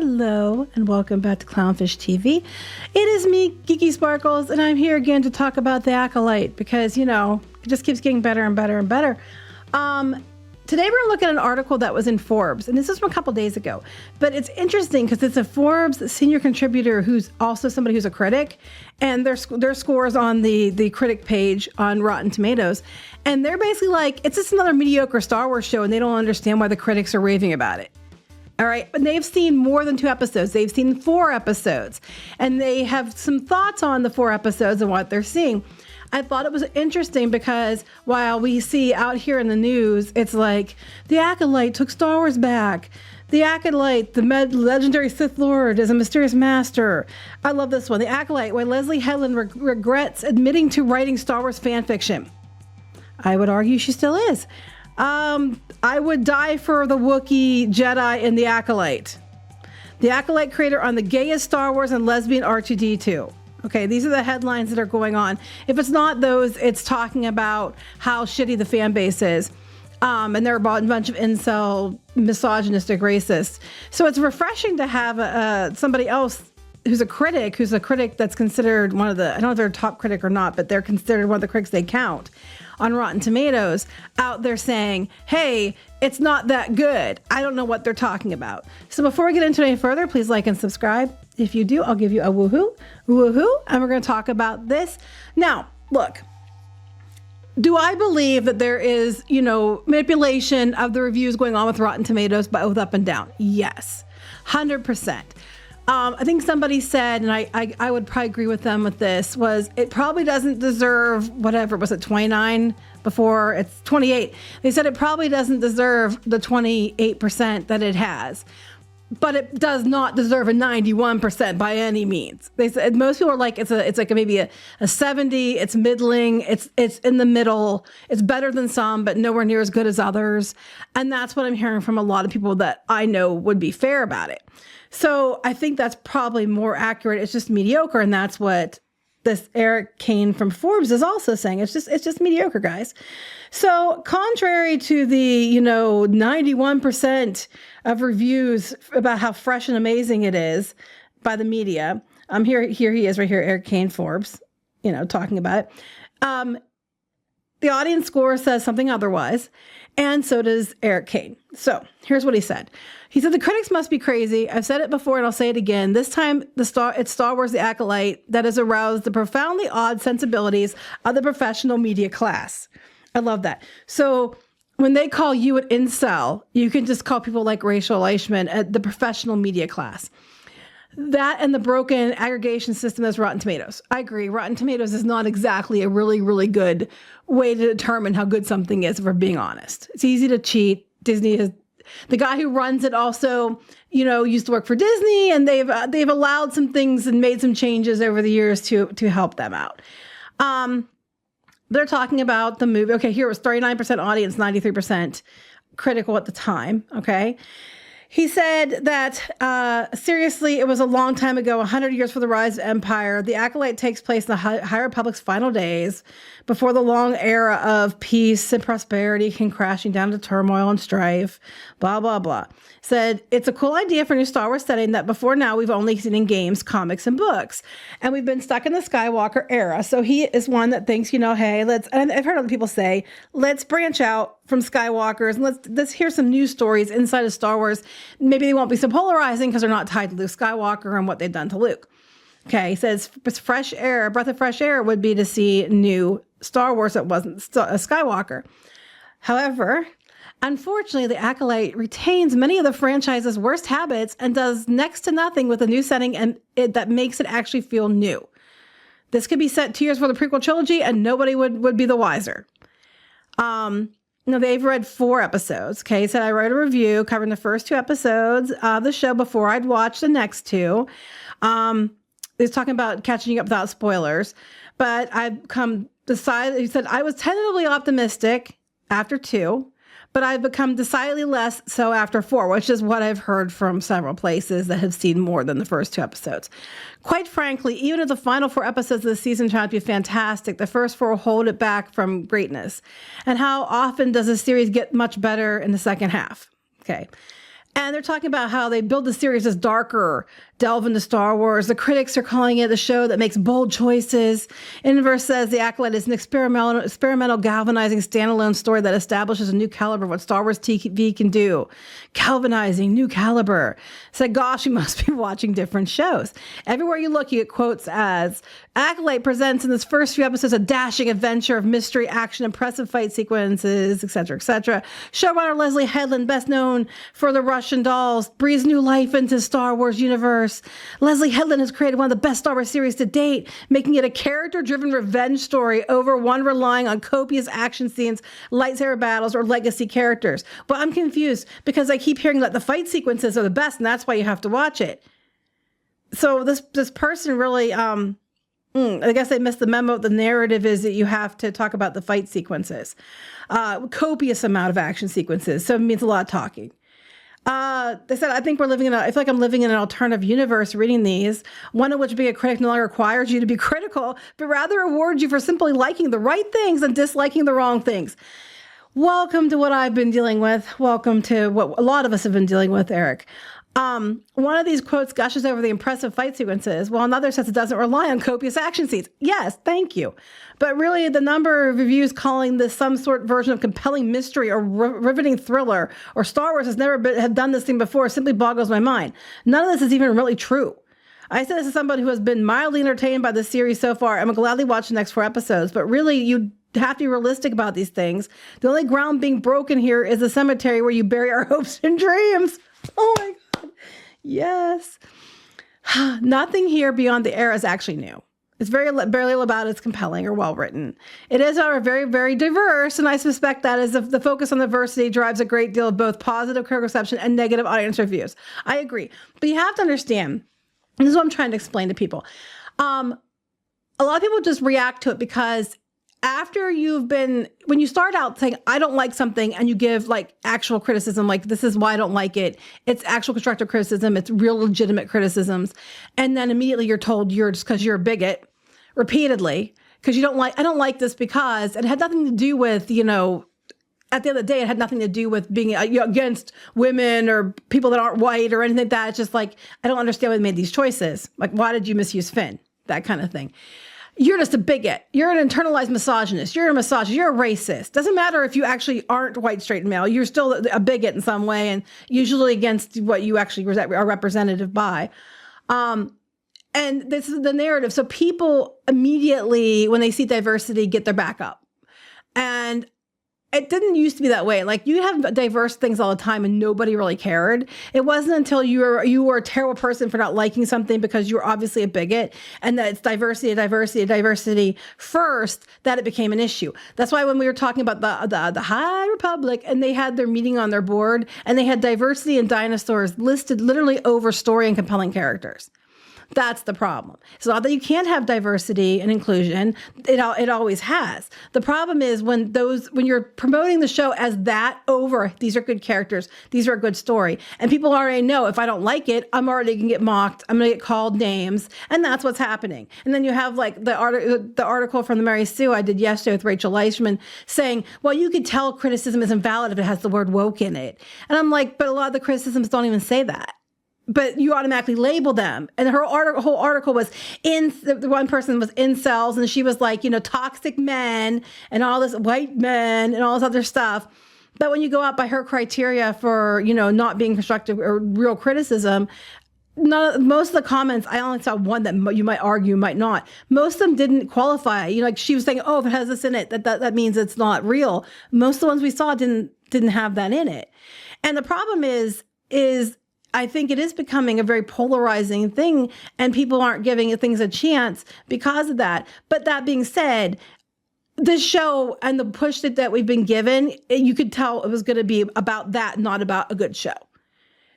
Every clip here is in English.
Hello, and welcome back to Clownfish TV. It is me, Geeky Sparkles, and I'm here again to talk about the Acolyte because, you know, it just keeps getting better and better and better. Today we're going to look at an article that was in Forbes, and this was from a couple days ago. But it's interesting because it's a Forbes senior contributor who's also somebody who's a critic, and their scores on the critic page on Rotten Tomatoes. And they're basically like, it's just another mediocre Star Wars show, and they don't understand why the critics are raving about it. All right, but they've seen more than 2 episodes. They've seen 4 episodes, and they have some thoughts on the 4 episodes and what they're seeing. I thought it was interesting because while we see out here in the news, it's like, the Acolyte took Star Wars back. The Acolyte, the legendary Sith Lord, is a mysterious master. I love this one. The Acolyte, why Leslie Headland regrets admitting to writing Star Wars fan fiction. I would argue she still is. I would die for the Wookiee Jedi in the Acolyte. The Acolyte creator on the gayest Star Wars and lesbian R2-D2. Okay, these are the headlines that are going on. If it's not those, it's talking about how shitty the fan base is. And they're about a bunch of incel, misogynistic racists. So it's refreshing to have somebody else who's a critic that's considered one of the, I don't know if they're a top critic or not, but they're considered one of the critics they count on Rotten Tomatoes out there saying, hey, it's not that good. I don't know what they're talking about. So before we get into it any further, please like and subscribe. If you do, I'll give you a woohoo, and we're going to talk about this. Now, look, do I believe that there is, manipulation of the reviews going on with Rotten Tomatoes, both up and down? Yes, 100%. I think somebody said, and I would probably agree with them with this, was it probably doesn't deserve, whatever, was it 29 before? It's 28. They said it probably doesn't deserve the 28% that it has, but it does not deserve a 91% by any means. They said most people are like, it's like maybe a 70, it's middling, it's in the middle, it's better than some, but nowhere near as good as others. And that's what I'm hearing from a lot of people that I know would be fair about it. So I think that's probably more accurate. It's just mediocre. And that's what this Eric Kane from Forbes is also saying. It's just mediocre, guys. So contrary to the, 91% of reviews about how fresh and amazing it is by the media, here he is right here, Eric Kane, Forbes, talking about it. The audience score says something otherwise, and so does Eric Kane. So here's what he said. He said, the critics must be crazy. I've said it before and I'll say it again. This time, it's Star Wars The Acolyte that has aroused the profoundly odd sensibilities of the professional media class. I love that. So when they call you an incel, you can just call people like Rachel Eichmann at the professional media class. That and the broken aggregation system that's Rotten Tomatoes. I agree. Rotten Tomatoes is not exactly a really, really good way to determine how good something is, if we're being honest. It's easy to cheat. Disney has, the guy who runs it also, used to work for Disney, and they've allowed some things and made some changes over the years to help them out. They're talking about the movie. Okay, here it was 39% audience, 93% critical at the time. Okay. He said that, seriously, it was a long time ago, 100 years for the rise of empire. The Acolyte takes place in the High Republic's final days, before the long era of peace and prosperity came crashing down to turmoil and strife, blah, blah, blah. Said, it's a cool idea for a new Star Wars setting that before now we've only seen in games, comics, and books. And we've been stuck in the Skywalker era. So he is one that thinks, hey, and I've heard other people say, let's branch out from Skywalkers and let's hear some news stories inside of Star Wars. Maybe they won't be so polarizing because they're not tied to Luke Skywalker and what they've done to Luke. Okay, he says fresh air, a breath of fresh air would be to see new Star Wars that wasn't a Skywalker. However, unfortunately, the Acolyte retains many of the franchise's worst habits and does next to nothing with a new setting and that makes it actually feel new. This could be set 2 years for the prequel trilogy and nobody would be the wiser. They've read 4 episodes. Okay, he said, I wrote a review covering the first 2 episodes of the show before I'd watch the next 2. He's talking about catching up without spoilers. But he said, I was tentatively optimistic after 2, but I've become decidedly less so after 4, which is what I've heard from several places that have seen more than the first 2 episodes. Quite frankly, even if the final 4 episodes of the season turn out to be fantastic, the first 4 hold it back from greatness. And how often does a series get much better in the second half? Okay. And they're talking about how they build the series as darker, delve into Star Wars. The critics are calling it a show that makes bold choices. Inverse says The Acolyte is an experimental galvanizing standalone story that establishes a new caliber of what Star Wars TV can do. Galvanizing, new caliber. Said, gosh, you must be watching different shows. Everywhere you look, you get quotes as, Acolyte presents in its first few episodes a dashing adventure of mystery, action, impressive fight sequences, etc., etc. Showrunner Leslie Headland, best known for the Russian dolls, breathes new life into Star Wars universe. Leslie Headland has created one of the best Star Wars series to date, making it a character-driven revenge story over one relying on copious action scenes, lightsaber battles, or legacy characters. But I'm confused because I keep hearing that the fight sequences are the best, and that's why you have to watch it. So this person really, I guess they missed the memo. The narrative is that you have to talk about the fight sequences. Copious amount of action sequences, so it means a lot of talking. They said, I feel like I'm living in an alternative universe reading these, one of which being a critic no longer requires you to be critical, but rather rewards you for simply liking the right things and disliking the wrong things. Welcome to what I've been dealing with. Welcome to what a lot of us have been dealing with, Eric. One of these quotes gushes over the impressive fight sequences, while another says it doesn't rely on copious action scenes. Yes, thank you. But really, the number of reviews calling this some sort of version of compelling mystery or riveting thriller, or Star Wars has never have done this thing before, simply boggles my mind. None of this is even really true. I say this as somebody who has been mildly entertained by the series so far. I'm gladly watch the next 4 episodes, but really, you have to be realistic about these things. The only ground being broken here is the cemetery where you bury our hopes and dreams. Oh my God. Yes. Nothing here beyond the era is actually new. It's barely about as compelling or well written. It is, however, very, very diverse, and I suspect that is the focus on diversity drives a great deal of both positive critical reception and negative audience reviews. I agree. But you have to understand, and this is what I'm trying to explain to people. A lot of people just react to it because after when you start out saying, I don't like something, and you give like actual criticism, like this is why I don't like it. It's actual constructive criticism. It's real legitimate criticisms. And then immediately you're told just because you're a bigot repeatedly, because I don't like this because it had nothing to do with, at the end of the day, it had nothing to do with being against women or people that aren't white or anything like that. It's just like, I don't understand why they made these choices. Like, why did you misuse Finn? That kind of thing. You're just a bigot. You're an internalized misogynist. You're a misogynist. You're a racist. Doesn't matter if you actually aren't white, straight, and male. You're still a bigot in some way, and usually against what you actually are representative by. And this is the narrative. So people immediately, when they see diversity, get their back up. And it didn't used to be that way. Like, you have diverse things all the time and nobody really cared. It wasn't until you were a terrible person for not liking something because you were obviously a bigot, and that it's diversity first, that it became an issue. That's why when we were talking about the High Republic and they had their meeting on their board and they had diversity and dinosaurs listed literally over story and compelling characters. That's the problem. It's not that you can't have diversity and inclusion. It always has. The problem is when you're promoting the show as that over, these are good characters, these are a good story, and people already know if I don't like it, I'm already going to get mocked, I'm going to get called names, and that's what's happening. And then you have like the article from the Mary Sue I did yesterday with Rachel Leishman saying, well, you could tell criticism isn't valid if it has the word woke in it. And I'm like, but a lot of the criticisms don't even say that. But you automatically label them. And her whole article was the one person was incels, and she was like, toxic men and all this white men and all this other stuff. But when you go out by her criteria for, not being constructive or real criticism, most of the comments, I only saw one that you might argue, might not. Most of them didn't qualify. Like she was saying, oh, if it has this in it, that means it's not real. Most of the ones we saw didn't have that in it. And the problem is I think it is becoming a very polarizing thing, and people aren't giving things a chance because of that. But that being said, this show and the push that we've been given, you could tell it was going to be about that, not about a good show.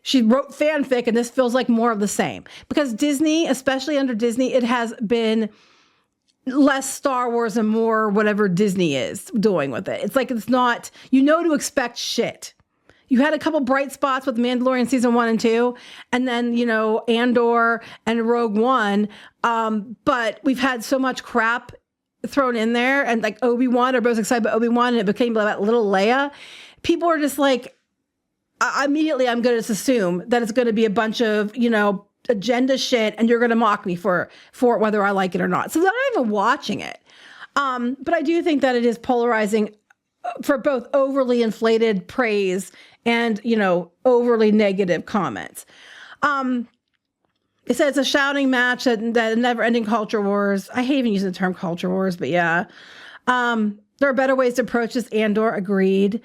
She wrote fanfic, and this feels like more of the same. Because Disney, especially under Disney, it has been less Star Wars and more whatever Disney is doing with it. It's like it's not, to expect shit. You had a couple bright spots with Mandalorian season 1 and 2, and then, Andor and Rogue One. But we've had so much crap thrown in there, and like Obi-Wan, everybody's excited about Obi-Wan, and it became about little Leia. People are just like, immediately I'm going to assume that it's going to be a bunch of, agenda shit, and you're going to mock me for it, whether I like it or not. So I'm not even watching it. But I do think that it is polarizing for both overly inflated praise and, overly negative comments. It says it's a shouting match that never-ending culture wars. I hate even using the term culture wars, but yeah. There are better ways to approach this, Andor agreed.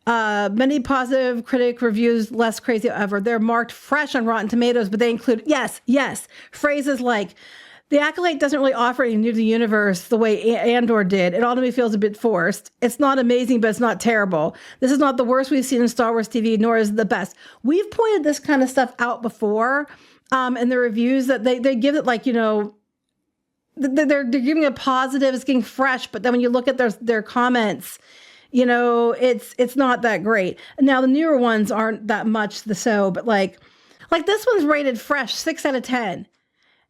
Many positive critic reviews, less crazy ever. They're marked fresh on Rotten Tomatoes, but they include, yes, phrases like, the Acolyte doesn't really offer anything new to the universe the way Andor did. It ultimately feels a bit forced. It's not amazing, but it's not terrible. This is not the worst we've seen in Star Wars TV, nor is it the best. We've pointed this kind of stuff out before in the reviews, that they give it like, they're giving it positive, it's getting fresh, but then when you look at their comments, it's not that great. Now the newer ones aren't that much but like this one's rated fresh, 6 out of 10.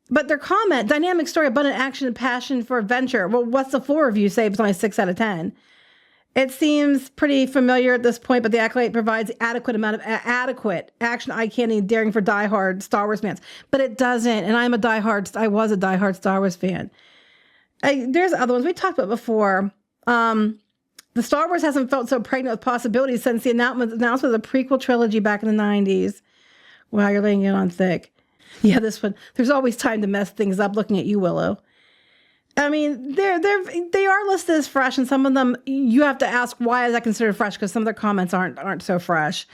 But their comment, dynamic story, abundant action and passion for adventure. Well, what's the full review say? It's only 6 out of 10. It seems pretty familiar at this point, but the Acolyte provides adequate amount of adequate action, eye-candy, and daring for diehard Star Wars fans. But it doesn't, and I was a diehard Star Wars fan. There's other ones we talked about before. The Star Wars hasn't felt so pregnant with possibilities since the announcement of the prequel trilogy back in the 90s. Wow, you're laying it on thick. Yeah, this one. There's always time to mess things up. Looking at you, Willow. I mean, they are listed as fresh, and some of them you have to ask why is that considered fresh, because some of their comments aren't so fresh.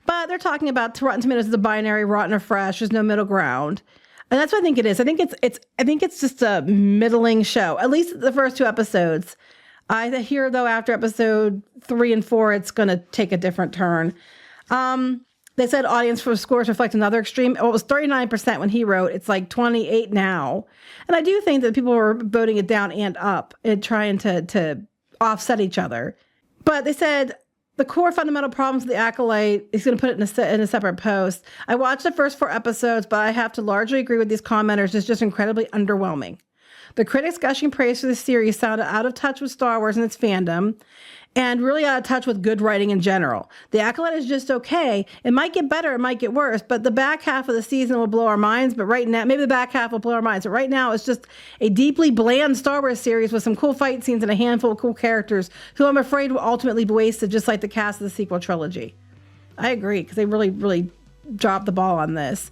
But they're talking about Rotten Tomatoes as a binary, rotten or fresh. There's no middle ground, and that's what I think it is. I think it's just a middling show. At least the first 2 episodes. I hear though after episode 3 and 4, it's going to take a different turn. They said audience for scores reflect another extreme. Well, it was 39% when he wrote. It's like 28 now. And I do think that people were voting it down and up and trying to offset each other. But they said the core fundamental problems of the Acolyte, he's going to put it in a separate post. I watched the first 4 episodes, but I have to largely agree with these commenters. It's just incredibly underwhelming. The critics gushing praise for the series sounded out of touch with Star Wars and its fandom, and really out of touch with good writing in general. The Acolyte is just okay. It might get better, it might get worse, but the back half of the season will blow our minds. But right now, maybe the back half will blow our minds. But right now, it's just a deeply bland Star Wars series with some cool fight scenes and a handful of cool characters who I'm afraid will ultimately be wasted, just like the cast of the sequel trilogy. I agree, because they really, really dropped the ball on this.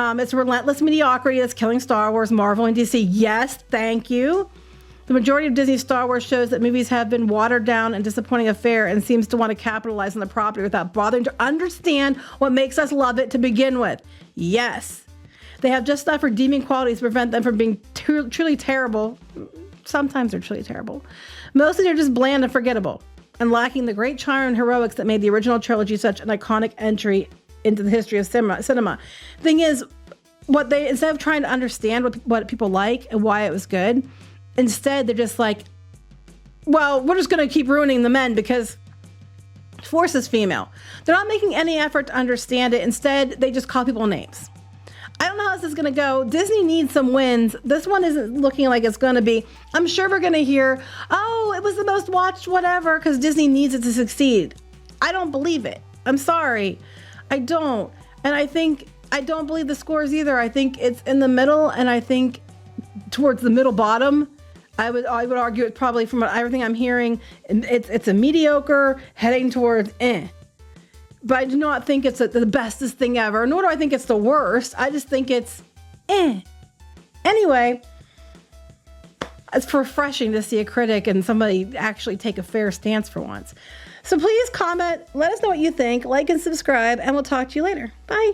It's relentless mediocrity that's killing Star Wars, Marvel, and DC. Yes, thank you. The majority of Disney's Star Wars shows that movies have been watered down and disappointing affair, and seems to want to capitalize on the property without bothering to understand what makes us love it to begin with. Yes. They have just enough redeeming qualities to prevent them from being truly terrible. Sometimes they're truly terrible. Mostly they're just bland and forgettable, and lacking the great charm and heroics that made the original trilogy such an iconic entry into the history of cinema. Thing is, instead of trying to understand what people like and why it was good, instead, they're just like, well, we're just going to keep ruining the men because Force is female. They're not making any effort to understand it. Instead, they just call people names. I don't know how this is going to go. Disney needs some wins. This one isn't looking like it's going to be. I'm sure we're going to hear, oh, it was the most watched whatever, because Disney needs it to succeed. I don't believe it. I'm sorry. I don't. And I don't believe the scores either. I think it's in the middle, and I think towards the middle bottom. I would argue it's probably, from everything I'm hearing, it's a mediocre heading towards But I do not think it's the bestest thing ever, nor do I think it's the worst. I just think it's Anyway, it's refreshing to see a critic and somebody actually take a fair stance for once. So please comment, let us know what you think, like and subscribe, and we'll talk to you later. Bye.